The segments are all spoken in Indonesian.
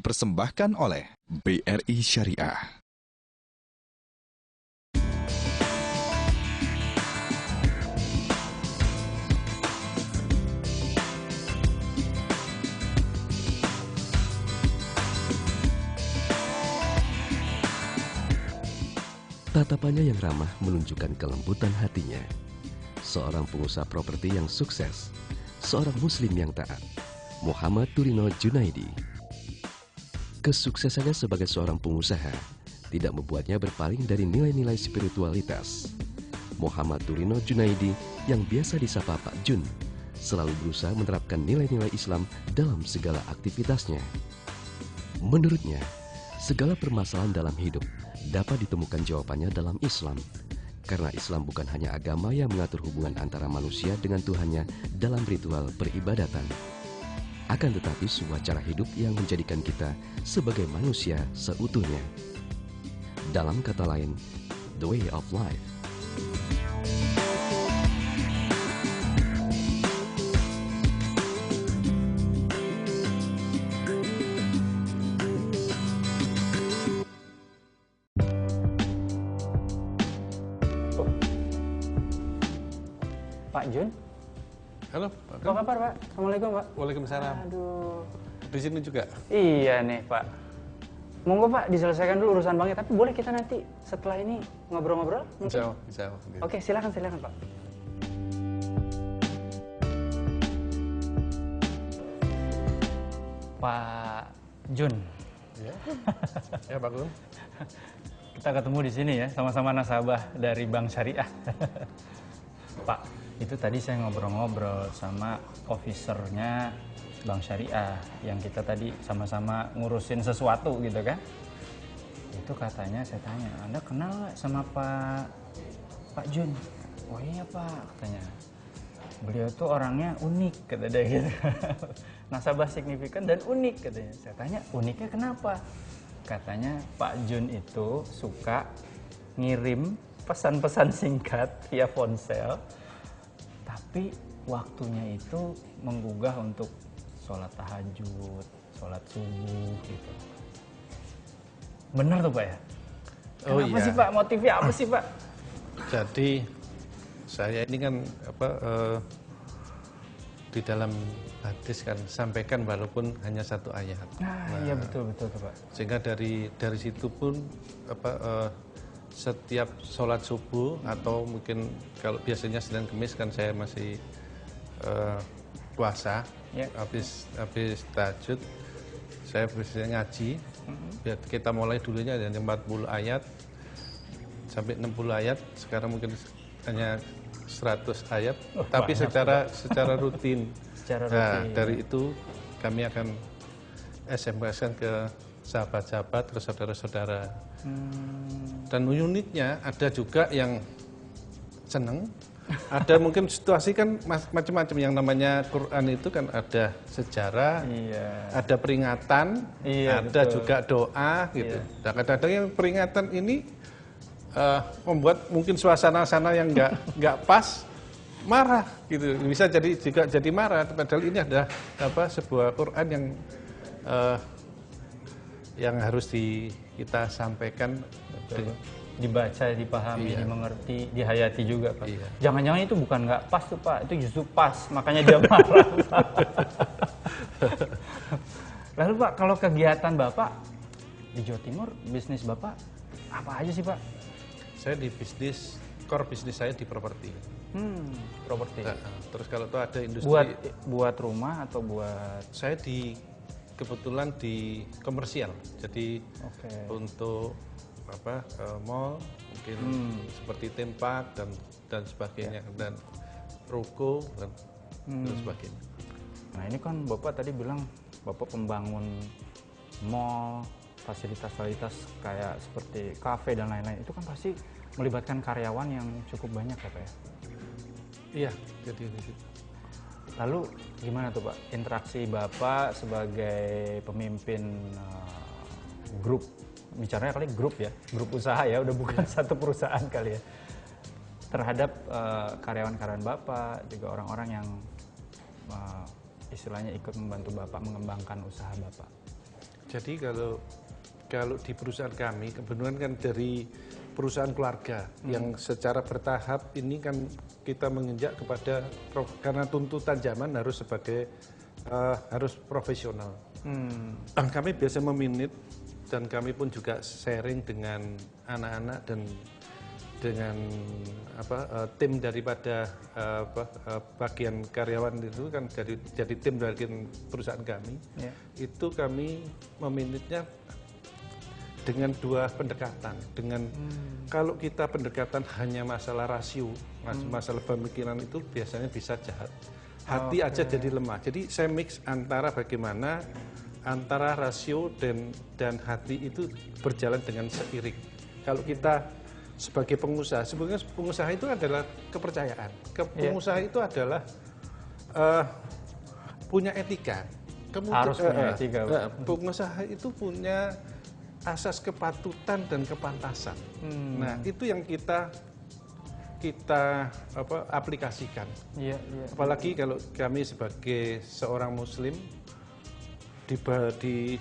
dipersembahkan oleh BRI Syariah. Tatapannya yang ramah menunjukkan kelembutan hatinya. Seorang pengusaha properti yang sukses, seorang muslim yang taat, Muhammad Turino Junaidi. Kesuksesannya sebagai seorang pengusaha tidak membuatnya berpaling dari nilai-nilai spiritualitas. Muhammad Turino Junaidi yang biasa disapa Pak Jun selalu berusaha menerapkan nilai-nilai Islam dalam segala aktivitasnya. Menurutnya, segala permasalahan dalam hidup dapat ditemukan jawabannya dalam Islam, karena Islam bukan hanya agama yang mengatur hubungan antara manusia dengan Tuhannya dalam ritual peribadatan, akan tetapi sebuah cara hidup yang menjadikan kita sebagai manusia seutuhnya. Dalam kata lain, the way of life. Pak Jun? Halo, Pak. Apa kabar, Pak? Assalamualaikum, Pak. Waalaikumsalam. Aduh. Di sini juga? Iya nih, Pak. Monggo, Pak, diselesaikan dulu urusan banknya. Tapi boleh kita nanti setelah ini ngobrol-ngobrol? Bisa. Oke, silakan, Pak. Pak Jun. Ya, Pak Gun. Kita ketemu di sini ya, sama-sama nasabah dari Bank Syariah. Pak, itu tadi saya ngobrol-ngobrol sama officernya Bank Syariah yang kita tadi sama-sama ngurusin sesuatu gitu kan. Itu katanya, saya tanya, Anda kenal nggak sama Pak Jun? Oh iya Pak, katanya. Beliau tuh orangnya unik, kata dia gitu. Nasabah signifikan dan unik katanya. Saya tanya, uniknya kenapa? Katanya Pak Jun itu suka ngirim pesan-pesan singkat via ponsel, tapi waktunya itu menggugah untuk sholat tahajud, sholat subuh gitu. Benar tuh Pak ya? Kenapa sih Pak? Motifnya apa sih Pak? Jadi saya ini kan di dalam hadis kan sampaikan walaupun hanya satu ayat. Nah, iya betul tuh Pak. Sehingga dari situ pun setiap sholat subuh atau mungkin kalau biasanya Senin Kemis kan saya masih puasa, habis tahajud saya biasanya ngaji. Kita mulai dulunya dari 40 ayat sampai 60 ayat, sekarang mungkin hanya 100 ayat, tapi secara rutin. Nah, dari itu kami akan SMS-kan ke sahabat-sahabat, ke saudara-saudara. Dan uniknya ada juga yang seneng, ada mungkin situasi kan macam-macam. Yang namanya Quran itu kan ada sejarah, ada peringatan, ada betul. Juga doa gitu. Dan kadang-kadang yang peringatan ini membuat mungkin suasana yang nggak pas, marah gitu, bisa jadi marah. Padahal ini adalah sebuah Quran yang harus kita sampaikan, dibaca, dipahami, dimengerti, dihayati juga Pak. Jangan-jangan itu bukan nggak pas tuh Pak, itu justru pas, makanya dia marah. Lalu Pak, kalau kegiatan Bapak di Jawa Timur, bisnis Bapak apa aja sih Pak? Saya di core bisnis saya di properti. Properti. Nah, terus kalau itu ada industri. Buat rumah atau buat? Saya kebetulan di komersial. Jadi untuk mall mungkin seperti theme park dan sebagainya, dan ruko dan sebagainya. Nah ini kan Bapak tadi bilang Bapak pembangun mall, fasilitas-fasilitas kayak seperti kafe dan lain-lain, itu kan pasti melibatkan karyawan yang cukup banyak ya Pak ya? Iya, jadi di situ. Lalu gimana tuh Pak interaksi Bapak sebagai pemimpin grup, bicaranya kali grup ya, grup usaha ya, udah bukan satu perusahaan kali ya, terhadap karyawan-karyawan Bapak, juga orang-orang yang istilahnya ikut membantu Bapak mengembangkan usaha Bapak? Jadi kalau di perusahaan kami, kebetulan kan dari perusahaan keluarga yang secara bertahap ini kan kita menginjak kepada karena tuntutan zaman harus harus profesional. Kami biasa meminit dan kami pun juga sharing dengan anak-anak dan dengan tim daripada bagian karyawan itu kan jadi tim dari perusahaan kami. Itu kami meminitnya dengan dua pendekatan. Kalau kita pendekatan hanya masalah rasio, masalah pemikiran itu biasanya bisa jahat. Hati aja jadi lemah. Jadi saya mix antara bagaimana antara rasio dan hati itu berjalan dengan seiring. Kalau kita sebagai pengusaha, sebenarnya pengusaha itu adalah kepercayaan. Pengusaha itu adalah punya etika. Harus punya etika. Pengusaha itu punya asas kepatutan dan kepantasan. Nah, itu yang kita aplikasikan. Apalagi kalau kami sebagai seorang Muslim di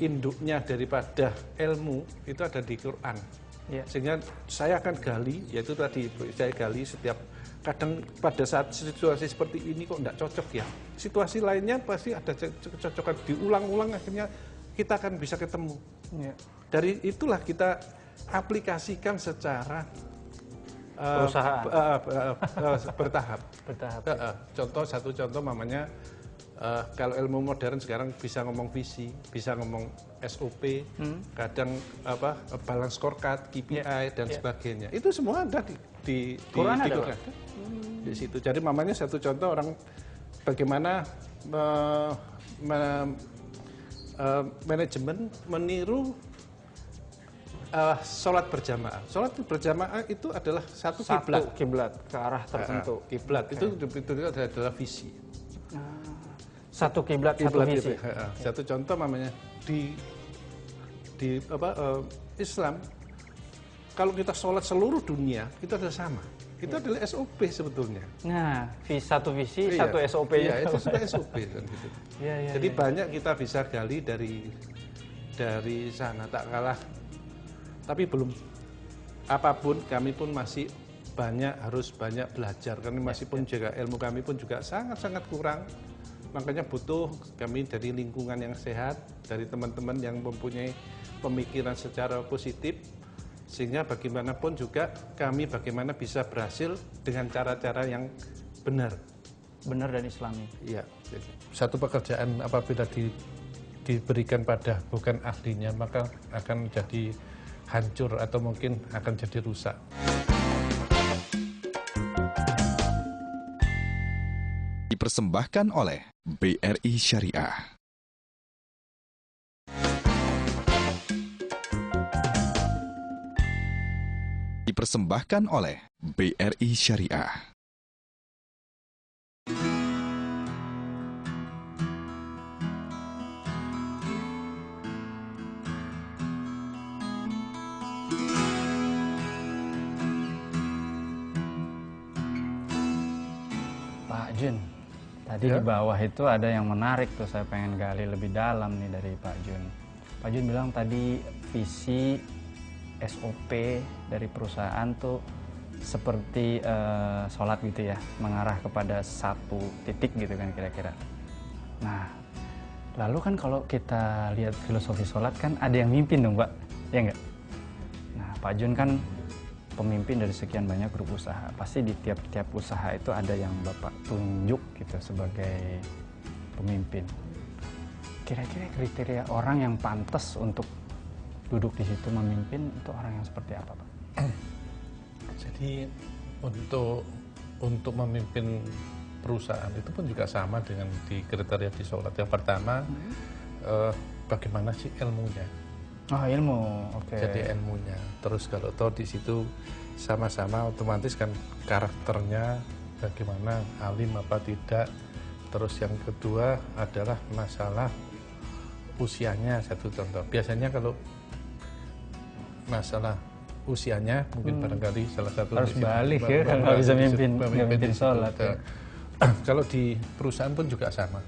induknya daripada ilmu itu ada di Quran. Sehingga saya akan gali, yaitu tadi saya gali setiap kadang pada saat situasi seperti ini kok tidak cocok ya. Situasi lainnya pasti ada kecocokan, diulang-ulang akhirnya kita akan bisa ketemu. Dari itulah kita aplikasikan secara perusahaan bertahap. Satu contoh mamanya kalau ilmu modern sekarang bisa ngomong visi, bisa ngomong SOP, kadang balance scorecard, KPI dan sebagainya. Itu semua ada di Quran ada. Di situ. Jadi mamanya satu contoh orang bagaimana manajemen meniru sholat berjamaah. Sholat berjamaah itu adalah satu kiblat ke arah tertentu. Kiblat itu adalah visi. Satu kiblat, satu visi. Satu contoh namanya di Islam, kalau kita sholat seluruh dunia itu adalah sama. Itu adalah SOP sebetulnya. Nah, satu visi, satu SOP. Iya, itu sudah SOP kan gitu. Jadi banyak kita bisa gali dari sana, tak kalah. Tapi belum apapun, kami pun masih harus banyak belajar. Karena masih pun juga ilmu kami pun juga sangat-sangat kurang. Makanya butuh kami dari lingkungan yang sehat, dari teman-teman yang mempunyai pemikiran secara positif, sehingga bagaimanapun juga kami bagaimana bisa berhasil dengan cara-cara yang benar dan islami. Iya. Satu pekerjaan apabila diberikan pada bukan ahlinya, maka akan jadi hancur atau mungkin akan jadi rusak. Dipersembahkan oleh BRI Syariah. Dipersembahkan oleh BRI Syariah. Pak Jun, tadi di bawah itu ada yang menarik tuh, saya pengen gali lebih dalam nih dari Pak Jun. Pak Jun bilang tadi visi SOP dari perusahaan tuh seperti sholat gitu ya, mengarah kepada satu titik gitu kan kira-kira. Nah, lalu kan kalau kita lihat filosofi sholat kan ada yang mimpin dong Pak, ya enggak? Nah, Pak Jun kan pemimpin dari sekian banyak grup usaha. Pasti di tiap-tiap usaha itu ada yang Bapak tunjuk gitu sebagai pemimpin. Kira-kira kriteria orang yang pantas untuk duduk di situ memimpin itu orang yang seperti apa, Pak? Jadi untuk memimpin perusahaan itu pun juga sama dengan di kriteria di sholat. Yang pertama, bagaimana sih ilmunya? Oh, ilmu, oke. Jadi ilmunya. Terus kalau toh di situ sama-sama otomatis kan karakternya bagaimana, alim apa tidak. Terus yang kedua adalah masalah usianya, satu contoh. Biasanya kalau masalah usianya mungkin barangkali salah satu harus balik ya, kalau bisa mimpin sholat. Kalau di perusahaan pun juga sama.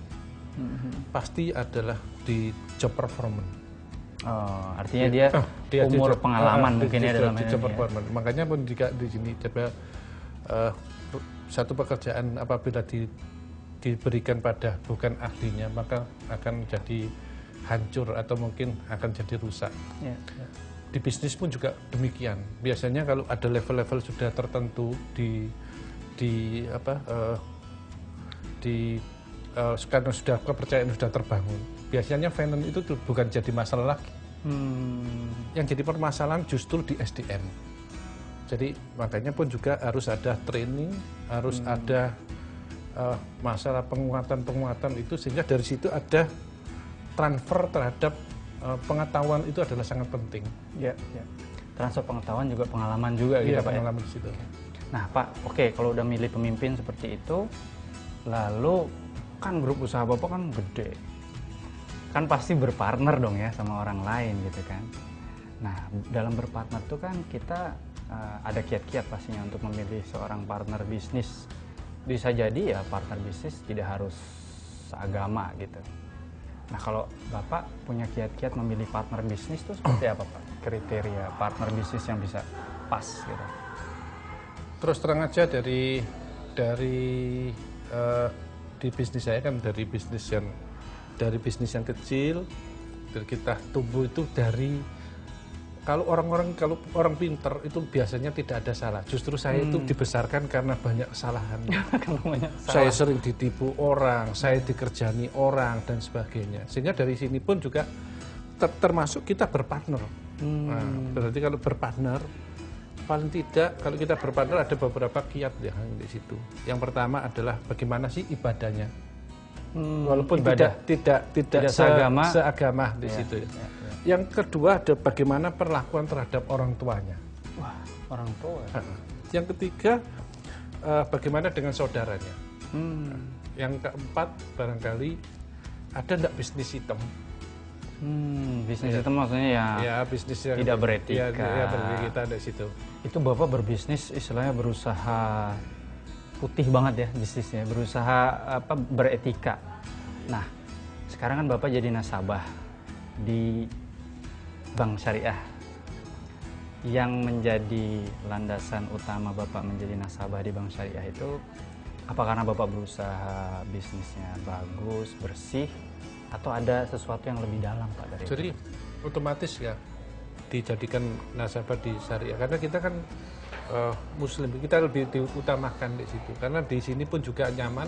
Pasti adalah di job performance. Oh, artinya dia umur pengalaman mungkin ya dalam di ini job ya. performance. Makanya pun juga di sini coba satu pekerjaan apabila diberikan pada bukan ahlinya, maka akan jadi hancur atau mungkin akan jadi rusak. Ya, ya. Di bisnis pun juga demikian. Biasanya kalau ada level-level sudah tertentu karena sudah kepercayaan sudah terbangun, biasanya finance itu bukan jadi masalah lagi. Yang jadi permasalahan justru di SDM. Jadi makanya pun juga harus ada training, harus ada masalah penguatan itu, sehingga dari situ ada transfer terhadap pengetahuan itu adalah sangat penting. Ya, ya. Transfer pengetahuan juga pengalaman juga gitu Iya, Pak. pengalaman di situ. Nah Pak, oke, kalau udah milih pemimpin seperti itu, lalu kan grup usaha Bapak kan gede, kan pasti berpartner dong ya sama orang lain gitu kan. Nah dalam berpartner tuh kan kita ada kiat-kiat pastinya untuk memilih seorang partner bisnis. Bisa jadi ya partner bisnis tidak harus seagama gitu. Nah kalau Bapak punya kiat-kiat memilih partner bisnis itu seperti apa Pak? Kriteria partner bisnis yang bisa pas gitu. Terus terang aja di bisnis saya kan dari bisnis yang kecil, dari kita tumbuh itu kalau orang pinter itu biasanya tidak ada salah. Justru saya itu dibesarkan karena banyak kesalahan. Saya sering ditipu orang, saya dikerjani orang dan sebagainya. Sehingga dari sini pun juga termasuk kita berpartner. Nah, berarti kalau berpartner, paling tidak kalau kita berpartner ada beberapa kiat yang di situ. Yang pertama adalah bagaimana sih ibadahnya. Walaupun tidak seagama di situ. Ya. Yang kedua ada bagaimana perlakuan terhadap orang tuanya. Wah, orang tua. Yang ketiga bagaimana dengan saudaranya. Yang keempat barangkali ada enggak bisnis hitam. Bisnis hitam maksudnya ya bisnis yang tidak beretika. Ya beretika ada situ. Itu Bapak berbisnis istilahnya berusaha putih banget ya bisnisnya, berusaha beretika. Nah, sekarang kan Bapak jadi nasabah di Bank Syariah. Yang menjadi landasan utama Bapak menjadi nasabah di Bank Syariah itu apa karena Bapak berusaha bisnisnya bagus, bersih, atau ada sesuatu yang lebih dalam Pak dari Jadi itu? otomatis ya dijadikan nasabah di Syariah karena kita kan Muslim, kita lebih diutamakan di situ karena di sini pun juga nyaman.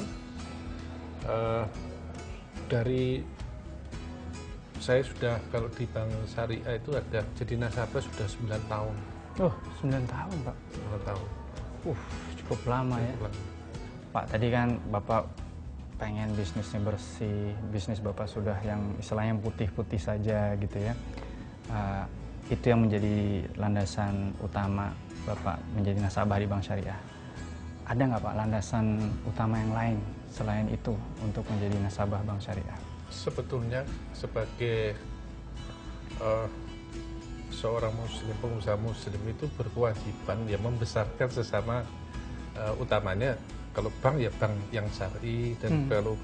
Dari saya sudah kalau di Bank Syariah itu ada jadi nasabah sudah 9 tahun. Oh, 9 tahun Pak. 9 tahun. Cukup lama ya. Pak, tadi kan Bapak pengen bisnisnya bersih, bisnis Bapak sudah yang istilahnya putih-putih saja gitu ya. Itu yang menjadi landasan utama Bapak menjadi nasabah di Bank Syariah. Ada nggak Pak landasan utama yang lain selain itu untuk menjadi nasabah Bank Syariah? Sebetulnya sebagai seorang muslim, pengusaha muslim itu berkewajiban ya membesarkan sesama, utamanya kalau bank ya bank yang syar'i dan kalau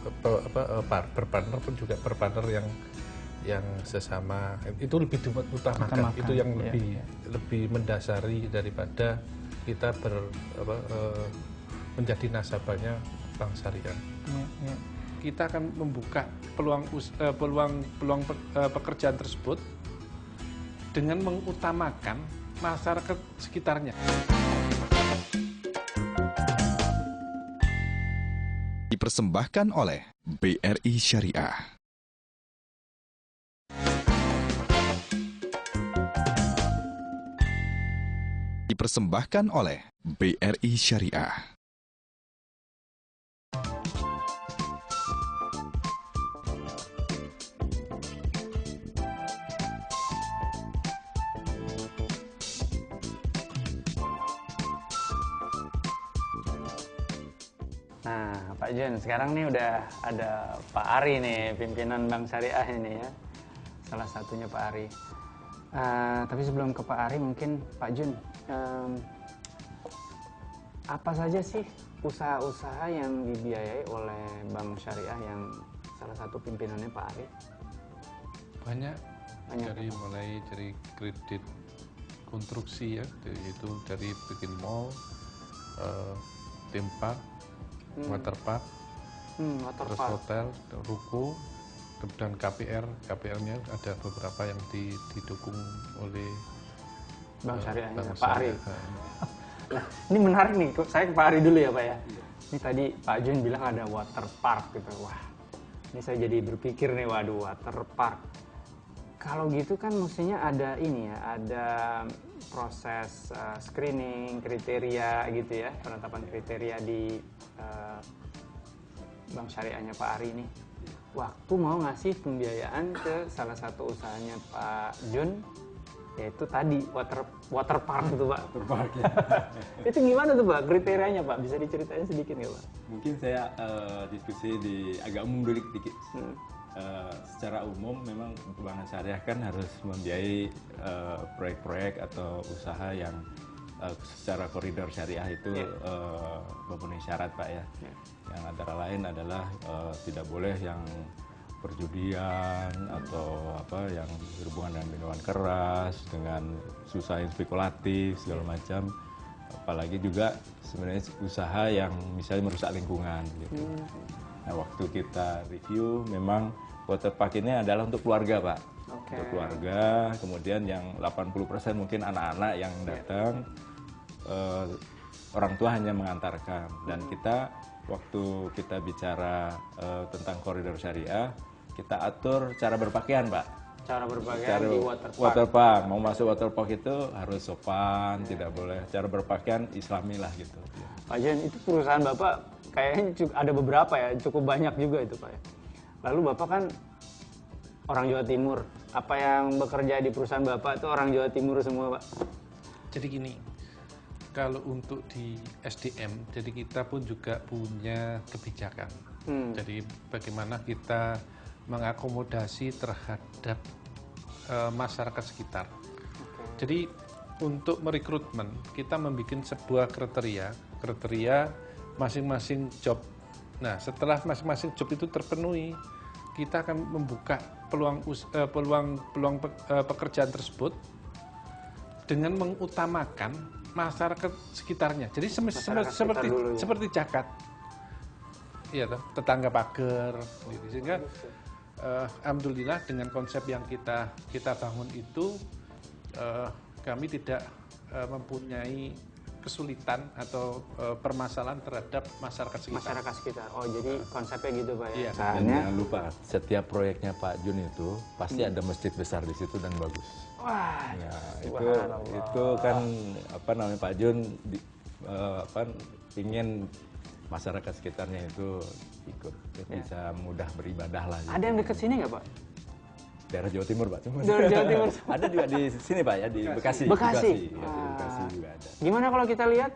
berpartner pun juga berpartner yang sesama itu lebih diutamakan. Itu yang lebih mendasari daripada kita menjadi nasabahnya Bank Syariah. Kita akan membuka peluang pekerjaan tersebut dengan mengutamakan masyarakat sekitarnya. Dipersembahkan oleh BRI Syariah. Dipersembahkan oleh BRI Syariah. Nah, Pak Jun, sekarang nih udah ada Pak Ari nih, pimpinan Bank Syariah ini ya. Salah satunya Pak Ari. Tapi sebelum ke Pak Ari, mungkin Pak Jun, apa saja sih usaha-usaha yang dibiayai oleh Bank Syariah yang salah satu pimpinannya Pak Ari? Banyak. Mulai dari kredit konstruksi ya, dari bikin mall, theme park, waterpark, terus hotel, ruko, dan KPR. KPR-nya ada beberapa yang didukung oleh Bank Syariah, Bank Pak Ari. Syariah. Nah, ini menarik nih. Saya ke Pak Ari dulu ya Pak ya. Ini tadi Pak Jun bilang ada waterpark gitu. Wah, ini saya jadi berpikir nih, waduh, waterpark. Kalau gitu kan mestinya ada ini ya, ada proses screening, kriteria gitu ya, penetapan kriteria di Bank Syariahnya Pak Ari ini. Waktu mau ngasih pembiayaan ke salah satu usahanya Pak Jun, yaitu tadi waterpark itu Pak. Waterpark ya. Itu gimana tuh Pak kriterianya Pak? Bisa diceritain sedikit nggak Pak? Mungkin saya diskusi agak umum dulu dikit. Secara umum memang Bank Syariah kan harus membiayai proyek-proyek atau usaha yang secara koridor syariah itu memenuhi syarat Pak ya. Yang antara lain adalah tidak boleh yang perjudian atau apa yang berhubungan dengan minuman keras, dengan usaha yang spekulatif segala macam. Apalagi juga sebenarnya usaha yang misalnya merusak lingkungan gitu. Nah, waktu kita review memang waterpark ini adalah untuk keluarga, Pak. Untuk keluarga, kemudian yang 80% mungkin anak-anak yang datang, orang tua hanya mengantarkan. Dan kita, waktu kita bicara tentang koridor syariah, kita atur cara berpakaian, Pak. Cara berpakaian di waterpark. Mau masuk waterpark itu harus sopan, tidak boleh. Cara berpakaian islami lah gitu. Pak Jen, itu perusahaan Bapak kayaknya ada beberapa ya, cukup banyak juga itu Pak ya. Lalu Bapak kan orang Jawa Timur. Apa yang bekerja di perusahaan Bapak itu orang Jawa Timur semua Pak? Jadi gini, kalau untuk di SDM, jadi kita pun juga punya kebijakan. Jadi bagaimana kita mengakomodasi terhadap masyarakat sekitar. Jadi untuk merekrutmen, kita membuat sebuah kriteria masing-masing job. Nah, setelah masing-masing job itu terpenuhi, kita akan membuka peluang pekerjaan tersebut dengan mengutamakan masyarakat sekitarnya. Jadi seperti zakat, iya, tetangga pagar, gitu. Sehingga alhamdulillah dengan konsep yang kita bangun itu, kami tidak mempunyai kesulitan atau permasalahan terhadap masyarakat sekitar. Masyarakat sekitar. Oh, jadi konsepnya gitu Pak ya. Iya. Dan jangan lupa, setiap proyeknya Pak Jun itu pasti ada masjid besar di situ dan bagus. Wah, ya, itu kan apa namanya, Pak Jun ingin masyarakat sekitarnya itu ikut bisa mudah beribadah lah. Ada yang dekat sini nggak Pak? Daerah Jawa Timur, Pak. Daerah Jawa Timur. Ada juga di sini, Pak ya, di Bekasi. Bekasi. Ya, di Bekasi juga ada. Gimana kalau kita lihat?